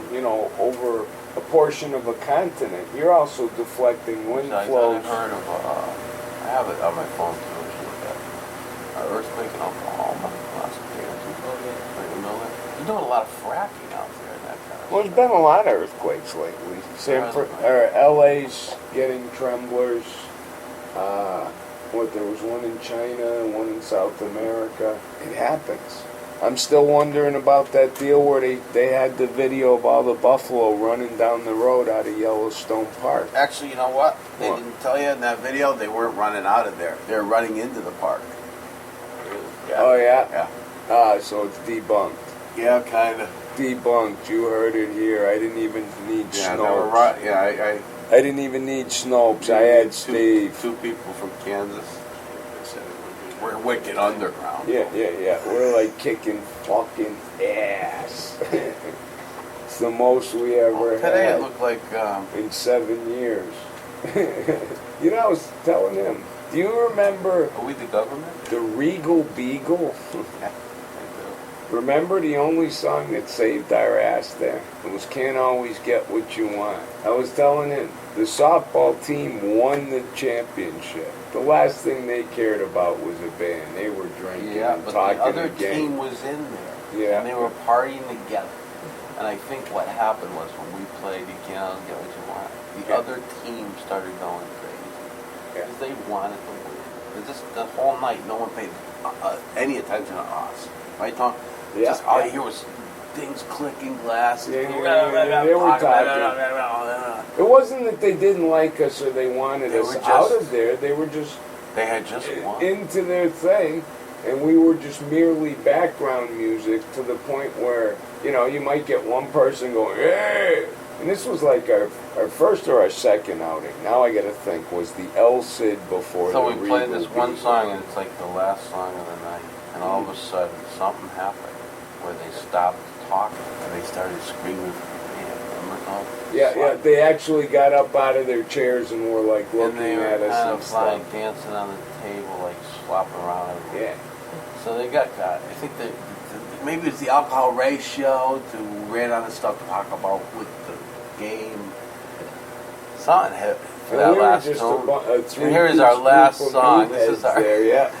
over a portion of a continent, you're also deflecting wind I flows. heard of I have it on my phone too. If you look at it. An earthquake in Oklahoma last day or two. You know that? You're doing a lot of fracking out there and that kind of Well, there's been a lot of earthquakes lately. LA's getting tremblers. There was one in China, one in South America. It happens. I'm still wondering about that deal where they had the video of all the buffalo running down the road out of Yellowstone Park. Actually, you know what? They What? didn't tell you in that video they weren't running out of there. They were running into the park. Yeah. Oh, yeah? Yeah. So it's debunked. Yeah, kind of. Debunked. You heard it here. I didn't even need Yeah, they were Snopes. right. Yeah, I didn't even need Snopes. I had Steve. Two people from Kansas. We're wicked underground. Yeah. We're like kicking fucking ass. It's the most we ever Today had it looked like in 7 years. I was telling him, do you remember are we the government? the Regal Beagle? Remember the only song that saved our ass there? It was Can't Always Get What You Want. I was telling him, the softball team won the championship. The last thing they cared about was a band. They were drinking Yeah, and but talking the other again. team was in there. Yeah. And they were partying together. And I think what happened was when we played You Can't Always Get What You Want, the Yeah. other team started going crazy. because they wanted to win. And just the whole night, no one paid any attention to us. Right, Tom? Yeah. Just all you hear was things clicking, glasses. Yeah, they were talking. It wasn't that they didn't like us or they wanted They us were just- out of there. They were just They had just won. into their thing, and we were just merely background music to the point where, you know, you might get one person going, hey! And this was like our first or our second outing. Now I gotta think, was the El Cid before So the we played Regal this one beat. song, and it's like the last song of the night. And all of a sudden, something happened where they stopped talking and they started screaming. Remember, Tom? Yeah, they actually got up out of their chairs and were like And looking they were at us kind and of stuff. like dancing on the table, like flopping around. Yeah. So they got I think that maybe it's the alcohol ratio to ran out of stuff to talk about with the game. Something happened for And that we were last just tune. three Here's our group last of song. This is meatheads our there, yeah.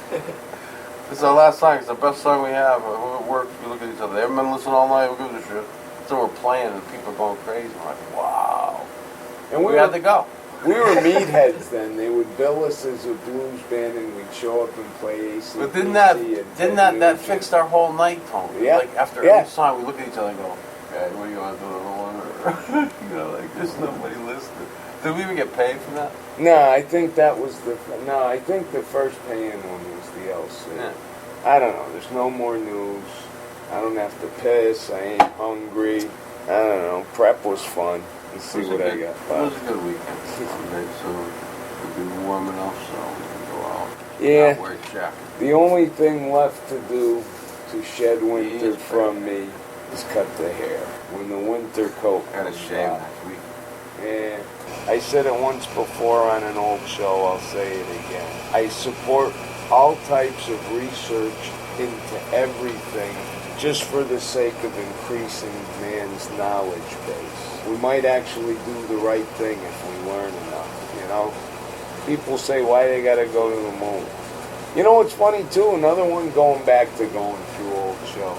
this is our last song. It's the best song we have. We're at work. We look at each other. They haven't been listening all night. We give a shit. So we're playing and people are going crazy. We're like, wow. And We had to go. we were meatheads then. They would bill us as a blues band, and we'd show up and play AC. But didn't that fixed our whole night, Tony? Yeah. Like after Yeah. every song, we look at each other and go, "Okay, what do you want to do?" You know, like there's nobody listening. Did we even get paid for that? No, I think that was I think the first paying one was the LC. Yeah. I don't know. There's no more news. I don't have to piss. I ain't hungry. I don't know. Prep was fun. Let's see what I got. It was a good weekend. Sunday, so it'll be warm enough so we can go out. Yeah. Not wear a jacket. The only thing left to do to shed winter Yes, from me is cut the hair. When the winter coat I gotta comes shave off. next week. Yeah. I said it once before on an old show, I'll say it again. I support all types of research into everything just for the sake of increasing man's knowledge base. We might actually do the right thing if we learn enough, you know? People say, why they gotta go to the moon? You know what's funny too? Another one going back to going through old shows.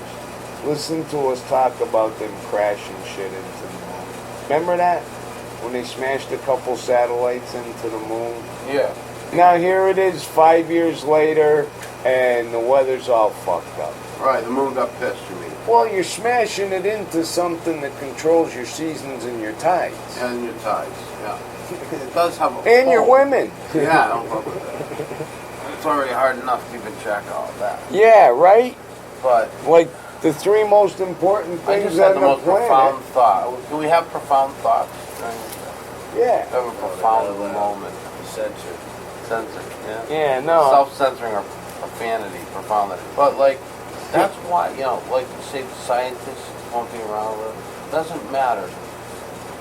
Listen to us talk about them crashing shit into the moon. Remember that? When they smashed a couple satellites into the moon? Yeah. Now here it is 5 years later, and the weather's all fucked up. Right, the moon got pissed, you mean? Well, you're smashing it into something that controls your seasons and your tides. And your ties, yeah. It does have a And your pole. women. Yeah, I don't fuck with that. It's already hard enough keeping track of all that. Yeah, right? But Like the three most important I things just had on the the most planet. profound thought. Do we have profound thoughts during the show? Yeah. Have a profound moment. Censored. Censored, yeah. Yeah, no. Self-censoring or profanity, profundity. But like, that's why, you know, like you say, the scientists won't be around. It doesn't matter.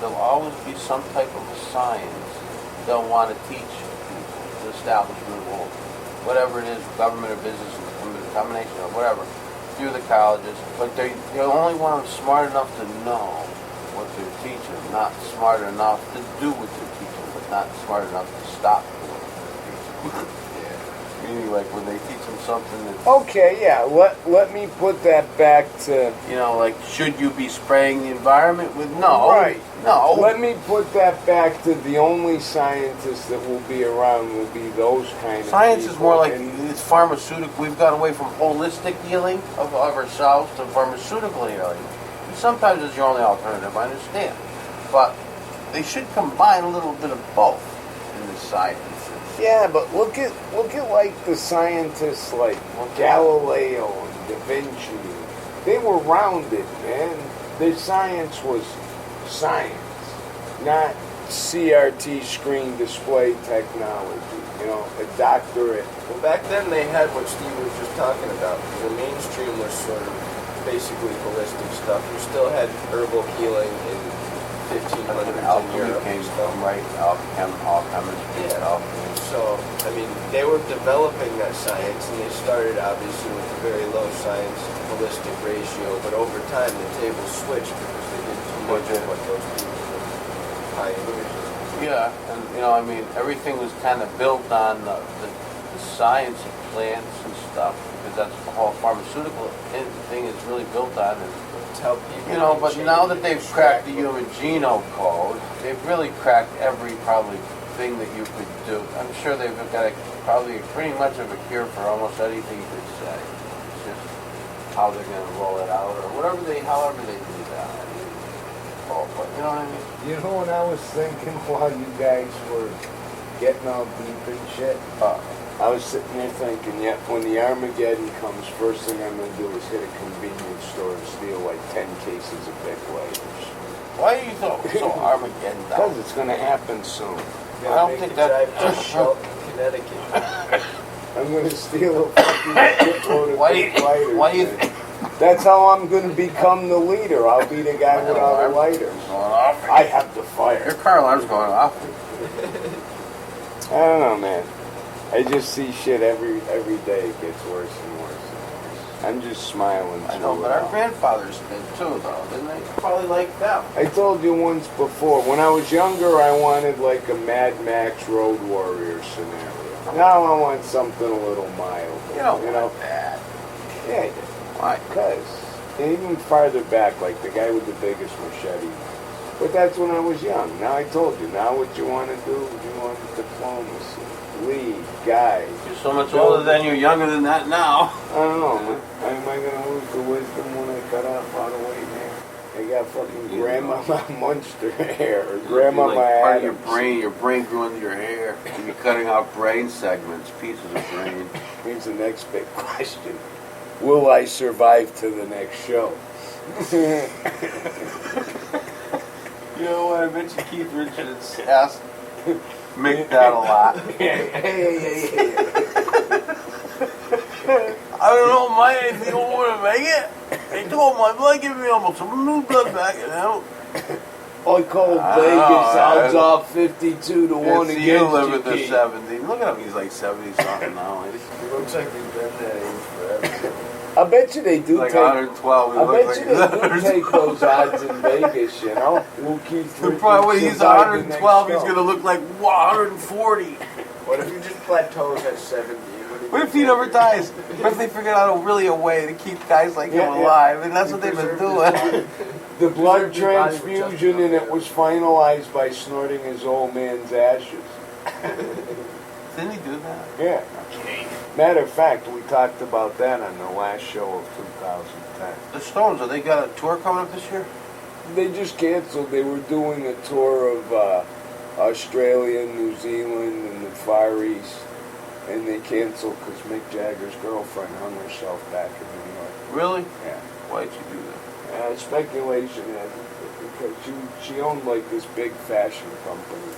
There'll always be some type of a science they'll want to teach people, the establishment will, whatever it is, government or business, a combination of whatever, through the colleges. But they only want them smart enough to know what they're teaching, not smart enough to do what they're teaching, but not smart enough to stop doing what they're teaching. Meaning, like when they teach them something that's, Okay, yeah. Let me put that back to. you know, like should you be spraying the environment with no, Right. no. Let me put that back to the only scientists that will be around will be those kind of Science people. is more like And it's pharmaceutical. We've got away from holistic healing of ourselves to pharmaceutical healing. And sometimes it's your only alternative, I understand. But they should combine a little bit of both in the science. yeah, but look at like the scientists like Galileo and Da Vinci. They were rounded, man. Their science was science, not CRT screen display technology. You know, a doctorate. Well, back then they had what Steve was just talking about. The mainstream was sort of basically holistic stuff. You still had herbal healing in 1500s in Alchemy Europe came and stuff. from, right? Alchemistry. Yeah. So, I mean, they were developing that science, and they started obviously with a very low science holistic ratio, but over time the tables switched because they did too much of what those people were pioneers. Yeah, and you know, I mean, everything was kind of built on the science of plants and stuff, because that's the whole pharmaceutical thing is really built on. And, To help people. you know, but change now that and they've extract cracked the what- human genome code, they've really cracked every probably thing that you could do. I'm sure they've got probably pretty much of a cure for almost anything you could say. It's just how they're going to roll it out or however they do that. I mean, but you know what I mean? You know what I was thinking while you guys were getting all deep and shit? I was sitting there thinking, yeah, when the Armageddon comes, first thing I'm going to do is hit a convenience store and steal like 10 cases of Big Lighters. Why are you so Armageddon? Because it's going to happen soon. I don't think that. Connecticut. I'm going to steal a fucking shitload of Big Lighters. Why you? That's how I'm going to become the leader. I'll be the guy with all the lighters. I have the fire. Your car alarm's going off. I don't know, man. I just see shit every day. It gets worse and worse. I'm just smiling. I know, but our grandfathers did too, though, didn't they? Probably like them. I told you once before, when I was younger, I wanted like a Mad Max Road Warrior scenario. Now I want something a little mild. You don't want that. Yeah, I did. Why? Because even farther back, like the guy with the biggest machete. But that's when I was young. Now I told you. Now what you want to do? You want diplomacy, lead, guide. You're so much older than you're younger than that now. I don't know. Am I going to lose the wisdom when I cut off all the way there? I got fucking Grandma Munster hair, or Grandma like my part of Adams. your brain grew into your hair. And you're cutting out brain segments, pieces of brain. Here's the next big question. Will I survive to the next show? You know what? I bet you Keith Richards asked Mick that a lot. Hey. I don't know, Mike, if you don't want to make it. They told my blood give me almost some new blood back and out. I called I Vegas, know, odds off 52 to 1 It's against you live at the Keith. 70. Look at him, he's like 70 something now. He looks like he's been that age forever. I bet you they do Like take. 112. He I looks bet you like they do take those odds in Vegas, you know? Will Keith Richards Probably he's survive the next 112. He's show? going to look like 140. What if you just plateaus at 70? What if he never dies? What if they figured out a way to keep guys like him alive? And that's what they've been doing. The blood transfusion in it was finalized by snorting his old man's ashes. Didn't he do that? Yeah. Matter of fact, we talked about that on the last show of 2010. The Stones, have they got a tour coming up this year? They just canceled. They were doing a tour of Australia, New Zealand, and the Far East. And they canceled because Mick Jagger's girlfriend hung herself back in New York. Really? Yeah. Why'd you do that? Speculation has it because she owned like this big fashion company,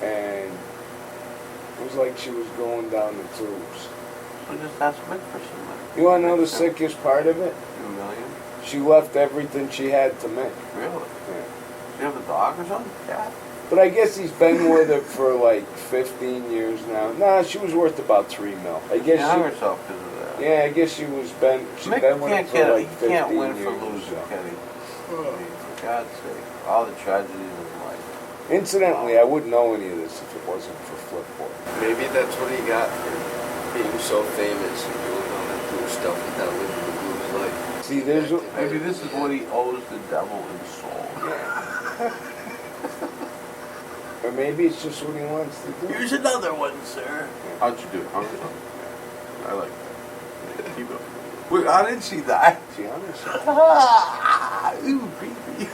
and it was like she was going down the tubes. So just ask Mick for some money. You want to know the sickest part of it? $2 million? She left everything she had to Mick. Really? Yeah. Do you have a dog or something? Yeah. But I guess he's been with her for like 15 years now. Nah, she was worth about $3 million. I guess She hung herself because of that. yeah, I guess she's Mick been with her can't for like he 15 can't win years for or losing, so. can he? I mean, for God's sake. All the tragedies of life. Incidentally, I wouldn't know any of this if it wasn't for Flipboard. Maybe that's what he got for being so famous and doing all that cool stuff without living the blues life. See, there's Maybe this is what he owes the devil in soul. or maybe it's just what he wants to do. Here's another one, sir. How'd you do it? Hung herself? I like that. Keep it. Wait, how did she die? She hung herself. Ooh, creepy.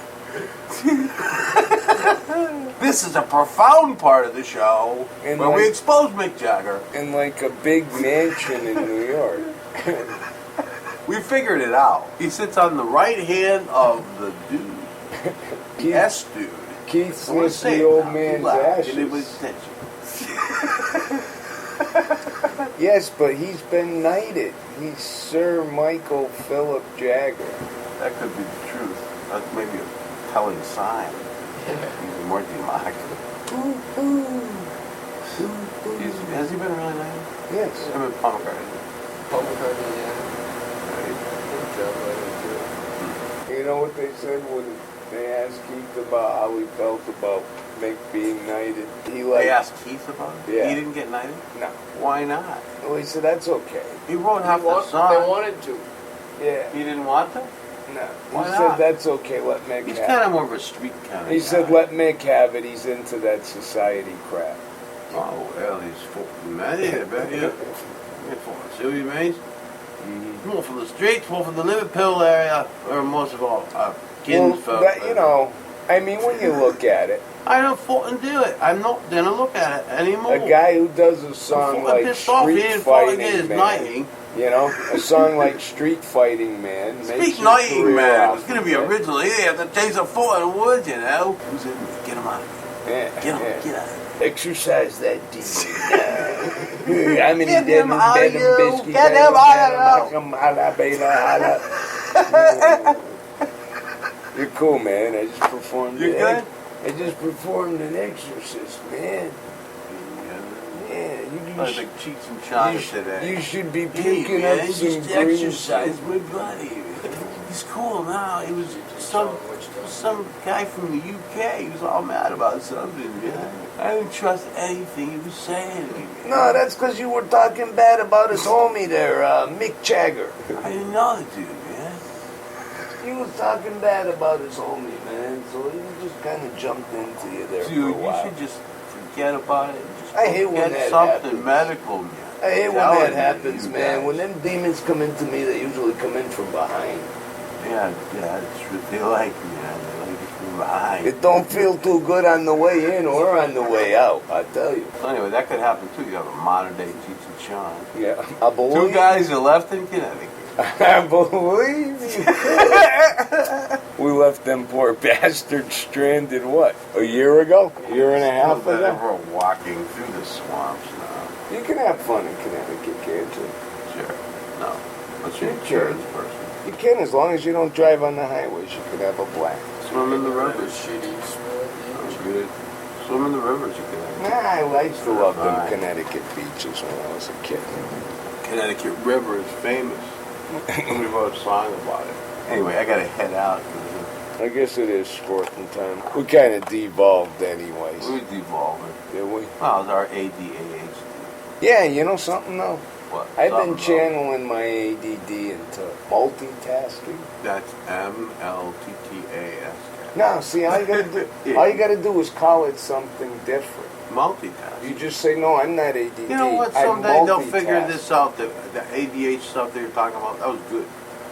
This is a profound part of the show And where like- we expose Mick Jagger. In like a big mansion in New York. We figured it out. He sits on the right hand of the dude. The S dude. Keith So let's sniffs say the it old now. man's Loud. ashes. And it was attention. Yes, but he's been knighted. He's Sir Michael Philip Jagger. That could be the truth. That's maybe a telling sign. He's more demonic. Has he been really nice? Yes. Him and Paul McCartney. Paul McCartney, yeah. Right? Good job, I do. You know what they said when they asked Keith about how he felt about Mick being knighted? He like They asked Keith about it? Yeah. He didn't get knighted? no. Why not? Well, he said that's okay. He wrote half the They song. wanted to. Yeah. He didn't want to? No. Why He not? said that's okay, let Mick He's have kind it. of more of a street kind of He guy. said let Mick have it, he's into that society crap. Oh, well, he's fucking mad at it, man. Yeah. See what he means? More from the streets, more from the Liverpool area, or most of all, kinfolk. That, you know, I mean, when you look at it, I don't fucking do it. I'm not gonna look at it anymore. a guy who does a song I'm like pissed off. He Street didn't fucking get Fighting his Man, knighting. you know, a song like Street Fighting Man makes Street your knighting, career man. off It's gonna of be it. original. He have to chase a foot in the woods, you know. Who's in there? Get him out of here. Yeah, Get him. yeah. Get out of here. Exercise that demon. I'm in Get the dead him and out bed of and you. biscuit. Get him out of You're cool, man. I just performed. You good? I just performed an exorcist, man. Yeah, I was like cheeks and chops today. you should be Hey, puking man, up he some just green exercised soup. my buddy. He's cool now. He was some guy from the UK. He was all mad about something. Yeah. I didn't trust anything he was saying. No, that's because you were talking bad about his homie there, Mick Jagger. I didn't know the dude, man. He was talking bad about his homie, man. So he just kind of jumped into you there for a Dude, you while. should just forget about it. And just I hate when get that something happens. medical, man. I hate when Telling that you, happens, you man. guys. When them demons come into me, they usually come in from behind. Yeah, that's what they like, man. They like it from behind. It don't feel too good on the way in or on the way out, I tell you. So anyway, that could happen too. You have a modern day Cheech and Chong. Yeah, I believe. Two guys that left in Connecticut. I believe you. We left them poor bastards stranded, what, a year ago? A year and a half That ago? we're walking through the swamps now. You can have fun in Connecticut, can't you? Sure. No. Unless you're an You insurance can. person. You can, as long as you don't drive on the highways. You can have a blast. Swim in the That was rivers. shitty smell. That's good. Swim in the rivers, you can. Nah, I used to love them Right. Connecticut beaches when I was a kid. Connecticut River is famous. We wrote a song about it. Anyway, I gotta head out. I guess it is sporting time. We kind of devolved anyways, We're devolving. did we? Well, it's our ADAHD. Yeah, you know something though? What? I've been Something channeling my ADD into multitasking. about- That's MLTTASK. No, see, all you gotta do, all you gotta do is call it something different. Multitask. You just say, no, I'm not ADD. You know what? I'm Someday they'll figure multitask." this out. The ADH stuff they were talking about, that was good.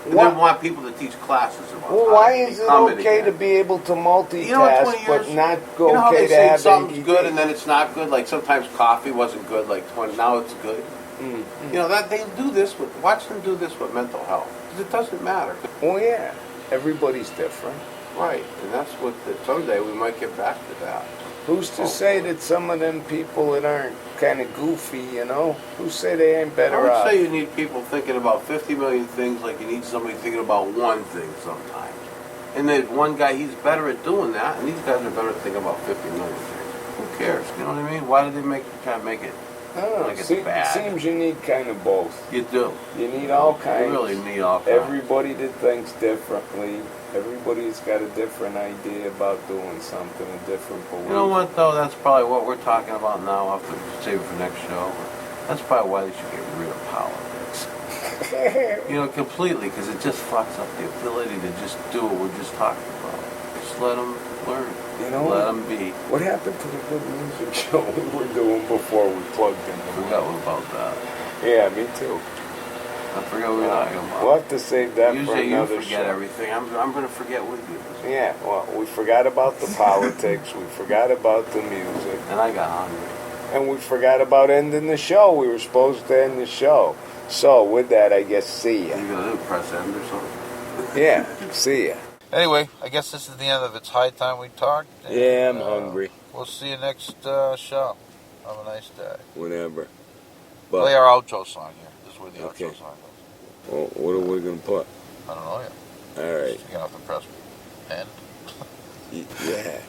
And Why- they want people to teach classes about Well, how why to is it become okay to again. be able to multitask, You know what, 20 but years- not You know how okay they to say have something's ADD? good and then it's not good? Like sometimes coffee wasn't good, like 20, now it's good. Mm. You know, that they do this with, watch them do this with mental health. Because it doesn't matter. Well, yeah, everybody's different. Right. And that's what, someday we might get back to that. Who's to say that some of them people that aren't kind of goofy, you know, who say they ain't I better would off? say you need people thinking about 50 million things like you need somebody thinking about one thing sometimes. And there's one guy, he's better at doing that, and these guys are better at thinking about 50 million things. Who cares? You know what I mean? Why did they try to make it? I don't know. Like it's it bad. seems you need kind of both. You do. You need all kinds. You really need all kinds. Everybody that thinks differently. Everybody's got a different idea about doing something, a different belief. You know what, though? That's probably what we're talking about now. I'll have to save it for next show. That's probably why they should get rid of politics. You know, completely, because it just fucks up the ability to just do what we're just talking about. Just let them learn. You know, Let them be. what happened to the good music show we were doing before we plugged in? I forgot about that. Yeah, me too. I forgot what we were talking about. We'll have to save that for Usually you another forget show. everything. I'm going to forget with you. Yeah, well, we forgot about the politics, we forgot about the music, And I got hungry. and we forgot about ending the show. We were supposed to end the show. So, with that, I guess, see ya. What are you going to do? Press end or something? Yeah, see ya. Anyway, I guess this is the end of It's High Time We Talked. and, Yeah, I'm hungry. We'll see you next show. Have a nice day. Whenever. Play our outro song here. This is where the Okay. outro song goes. Well, what are we going to put? I don't know yet. All right. You're going to have to press end. Yeah.